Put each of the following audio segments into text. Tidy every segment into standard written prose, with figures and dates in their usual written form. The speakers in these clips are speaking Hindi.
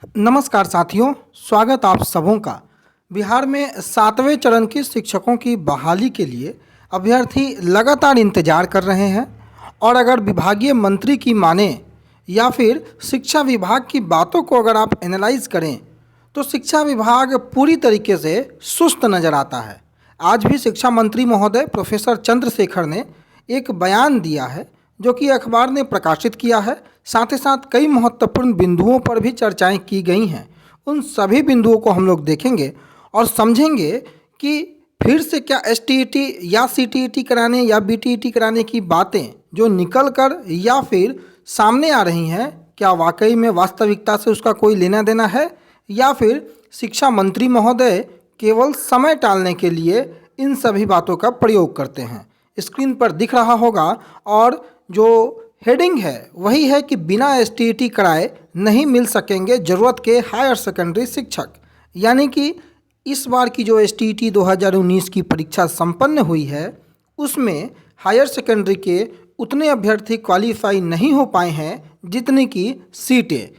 नमस्कार साथियों, स्वागत आप सबों का। बिहार में 7वें चरण की शिक्षकों की बहाली के लिए अभ्यर्थी लगातार इंतजार कर रहे हैं और अगर विभागीय मंत्री की माने या फिर शिक्षा विभाग की बातों को अगर आप एनालाइज करें तो शिक्षा विभाग पूरी तरीके से सुस्त नज़र आता है। आज भी शिक्षा मंत्री महोदय प्रोफेसर चंद्रशेखर ने एक बयान दिया है जो कि अखबार ने प्रकाशित किया है। साथ ही साथ कई महत्वपूर्ण बिंदुओं पर भी चर्चाएं की गई हैं। उन सभी बिंदुओं को हम लोग देखेंगे और समझेंगे कि फिर से क्या एसटीईटी या सीटीईटी कराने या बीटीईटी कराने की बातें जो निकल कर या फिर सामने आ रही हैं, क्या वाकई में वास्तविकता से उसका कोई लेना देना है या फिर शिक्षा मंत्री महोदय केवल समय टालने के लिए इन सभी बातों का प्रयोग करते हैं। स्क्रीन पर दिख रहा होगा और जो हेडिंग है वही है कि बिना एसटीईटी कराए नहीं मिल सकेंगे ज़रूरत के हायर सेकेंडरी शिक्षक। यानी कि इस बार की जो एसटीईटी 2019 की परीक्षा संपन्न हुई है उसमें हायर सेकेंडरी के उतने अभ्यर्थी क्वालिफाई नहीं हो पाए हैं जितनी की सीटें।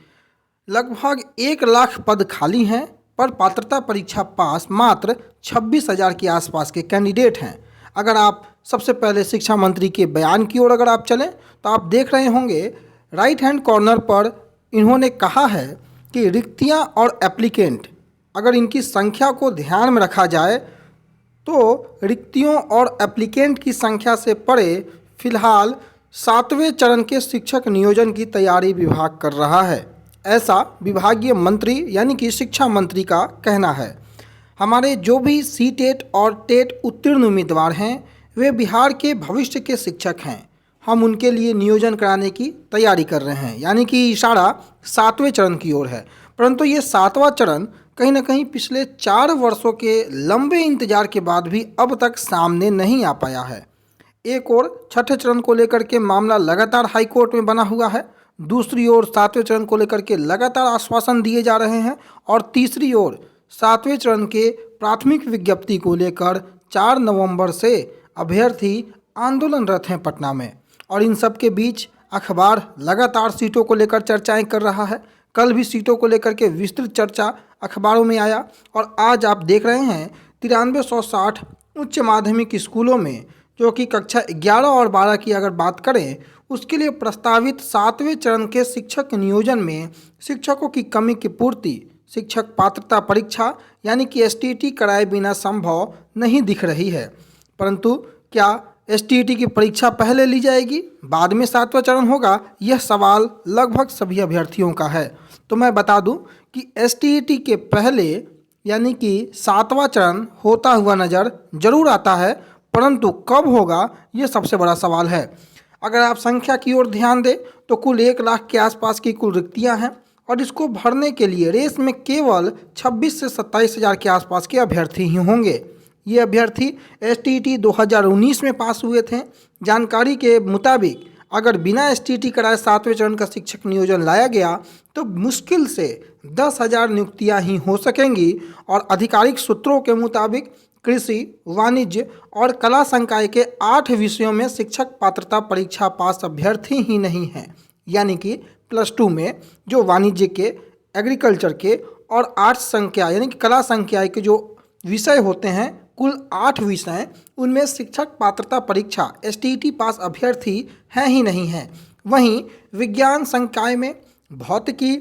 लगभग 1 लाख पद खाली हैं पर पात्रता परीक्षा पास मात्र 26,000 के आसपास के कैंडिडेट हैं। अगर आप सबसे पहले शिक्षा मंत्री के बयान की ओर अगर आप चलें तो आप देख रहे होंगे राइट हैंड कॉर्नर पर इन्होंने कहा है कि रिक्तियां और एप्लीकेंट अगर इनकी संख्या को ध्यान में रखा जाए तो रिक्तियों और एप्लीकेंट की संख्या से परे फिलहाल 7वें चरण के शिक्षक नियोजन की तैयारी विभाग कर रहा है। ऐसा विभागीय मंत्री यानी कि शिक्षा मंत्री का कहना है। हमारे जो भी सीटेट और टेट उत्तीर्ण उम्मीदवार हैं वे बिहार के भविष्य के शिक्षक हैं। हम उनके लिए नियोजन कराने की तैयारी कर रहे हैं, यानी कि इशारा 7वें चरण की ओर है। परंतु ये 7वां चरण कहीं ना कहीं पिछले 4 वर्षों के लंबे इंतजार के बाद भी अब तक सामने नहीं आ पाया है। एक ओर 6ठे चरण को लेकर के मामला लगातार हाई कोर्ट में बना हुआ है, दूसरी ओर 7वें चरण को लेकर के लगातार आश्वासन दिए जा रहे हैं और तीसरी ओर 7वें चरण के प्राथमिक विज्ञप्ति को लेकर 4 नवंबर से अभ्यर्थी आंदोलनरत हैं पटना में। और इन सब के बीच अखबार लगातार सीटों को लेकर चर्चाएं कर रहा है। कल भी सीटों को लेकर के विस्तृत चर्चा अखबारों में आया और आज आप देख रहे हैं 9360 उच्च माध्यमिक स्कूलों में जो कि कक्षा 11 और 12 की अगर बात करें उसके लिए प्रस्तावित 7वें चरण के शिक्षक नियोजन में शिक्षकों की कमी की पूर्ति शिक्षक पात्रता परीक्षा यानी कि एसटीईटी कराए बिना संभव नहीं दिख रही है। परंतु क्या एसटीईटी की परीक्षा पहले ली जाएगी बाद में 7वां चरण होगा, यह सवाल लगभग सभी अभ्यर्थियों का है। तो मैं बता दूं कि एसटीईटी के पहले यानी कि 7वां चरण होता हुआ नज़र जरूर आता है, परंतु कब होगा ये सबसे बड़ा सवाल है। अगर आप संख्या की ओर ध्यान दें तो कुल 1 लाख के आसपास की कुल रिक्तियाँ हैं और इसको भरने के लिए रेस में केवल 26 से 27,000 के आसपास के अभ्यर्थी ही होंगे। ये अभ्यर्थी एसटीईटी 2019 में पास हुए थे। जानकारी के मुताबिक अगर बिना एसटीईटी कराए 7वें चरण का शिक्षक नियोजन लाया गया तो मुश्किल से 10,000 नियुक्तियां ही हो सकेंगी और आधिकारिक सूत्रों के मुताबिक कृषि, वाणिज्य और कला संकाय के 8 विषयों में शिक्षक पात्रता परीक्षा पास अभ्यर्थी ही नहीं हैं। यानी कि +2 में जो वाणिज्य के, एग्रीकल्चर के और आर्ट्स संख्या यानी कि कला संकाय के जो विषय होते हैं कुल 8 विषय, उनमें शिक्षक पात्रता परीक्षा एसटीईटी पास अभ्यर्थी हैं ही नहीं हैं। वहीं विज्ञान संकाय में भौतिकी,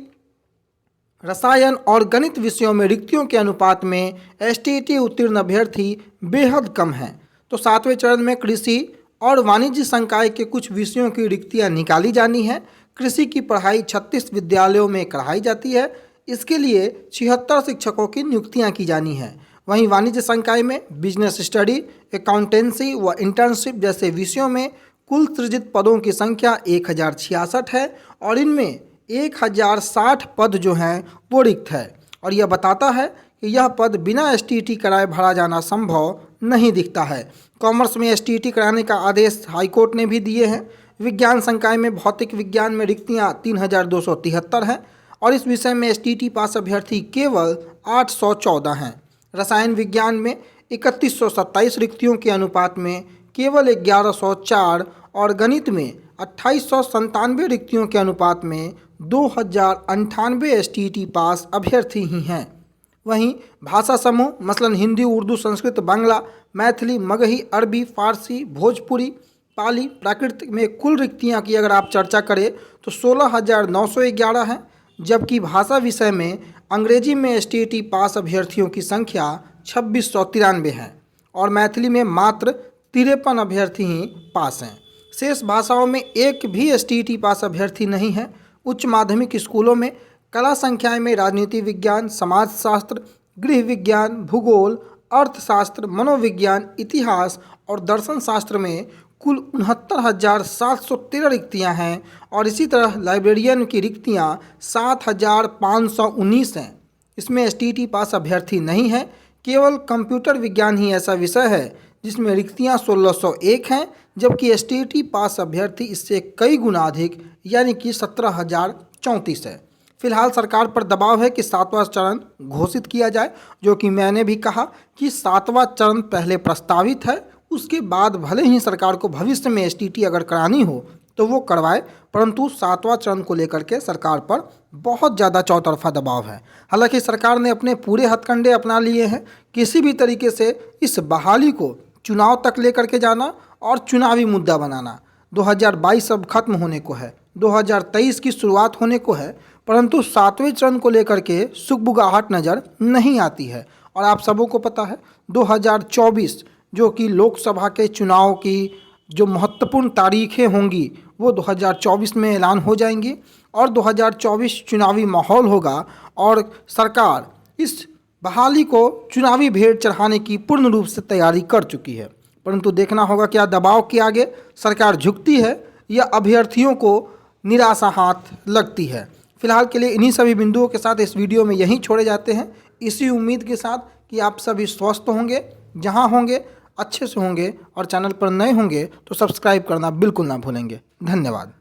रसायन और गणित विषयों में रिक्तियों के अनुपात में एसटीईटी उत्तीर्ण अभ्यर्थी बेहद कम हैं। तो 7वें चरण में कृषि और वाणिज्य संकाय के कुछ विषयों की रिक्तियां निकाली जानी है। कृषि की पढ़ाई 36 विद्यालयों में कराई जाती है। इसके लिए 76 शिक्षकों की नियुक्तियां की जानी है। वहीं वाणिज्य संकाय में बिजनेस स्टडी, अकाउंटेंसी व इंटर्नशिप जैसे विषयों में कुल सृजित पदों की संख्या 1066 है और इनमें 1060 पद जो हैं वो रिक्त है। और यह बताता है कि यह पद बिना एसटीईटी कराए भरा जाना संभव नहीं दिखता है। कॉमर्स में एसटीईटी कराने का आदेश हाईकोर्ट ने भी दिए हैं। विज्ञान संकाय में भौतिक विज्ञान में रिक्तियाँ 3273 हैं और इस विषय में एसटीईटी पास अभ्यर्थी केवल 814 हैं। रसायन विज्ञान में 3127 रिक्तियों के अनुपात में केवल 1104 और गणित में 2897 रिक्तियों के अनुपात में 2098 STT पास अभ्यर्थी ही हैं। वहीं भाषा समूह मसलन हिंदी, उर्दू, संस्कृत, बांग्ला, मैथिली, मगही, अरबी, फारसी, भोजपुरी, पाली, प्राकृत में कुल रिक्तियां की अगर आप चर्चा करें तो 16,911 हैं, जबकि भाषा विषय में अंग्रेजी में STT पास अभ्यर्थियों की संख्या 2693 है और मैथिली में मात्र 53 अभ्यर्थी ही पास हैं। शेष भाषाओं में एक भी STT पास अभ्यर्थी नहीं है। उच्च माध्यमिक स्कूलों में कला संख्याएं में राजनीति विज्ञान, समाजशास्त्र, गृह विज्ञान, भूगोल, अर्थशास्त्र, मनोविज्ञान, इतिहास और दर्शन शास्त्र में कुल 69,713 रिक्तियां हैं और इसी तरह लाइब्रेरियन की रिक्तियां 7,519 हैं। इसमें STT पास अभ्यर्थी नहीं है। केवल कंप्यूटर विज्ञान ही ऐसा विषय है जिसमें रिक्तियां 1601 हैं, जबकि STT पास अभ्यर्थी इससे कई गुना अधिक यानी कि 17,034 है। फिलहाल सरकार पर दबाव है कि 7वां चरण घोषित किया जाए, जो कि मैंने भी कहा कि 7वां चरण पहले प्रस्तावित है, उसके बाद भले ही सरकार को भविष्य में STT अगर करानी हो तो वो करवाए, परंतु 7वां चरण को लेकर के सरकार पर बहुत ज़्यादा चौतरफा दबाव है। हालांकि सरकार ने अपने पूरे हथकंडे अपना लिए हैं किसी भी तरीके से इस बहाली को चुनाव तक लेकर के जाना और चुनावी मुद्दा बनाना। 2022 अब खत्म होने को है, 2023 की शुरुआत होने को है, परंतु 7वें चरण को लेकर के सुगबुगाहट नज़र नहीं आती है। और आप सबों को पता है 2024 जो कि लोकसभा के चुनाव की जो महत्वपूर्ण तारीखें होंगी वो 2024 में ऐलान हो जाएंगी और 2024 चुनावी माहौल होगा और सरकार इस बहाली को चुनावी भेंट चढ़ाने की पूर्ण रूप से तैयारी कर चुकी है। परंतु देखना होगा क्या दबाव के आगे सरकार झुकती है या अभ्यर्थियों को निराशा हाथ लगती है। फिलहाल के लिए इन्हीं सभी बिंदुओं के साथ इस वीडियो में यहीं छोड़े जाते हैं, इसी उम्मीद के साथ कि आप सभी स्वस्थ होंगे, जहां होंगे अच्छे से होंगे और चैनल पर नए होंगे तो सब्सक्राइब करना बिल्कुल ना भूलेंगे। धन्यवाद।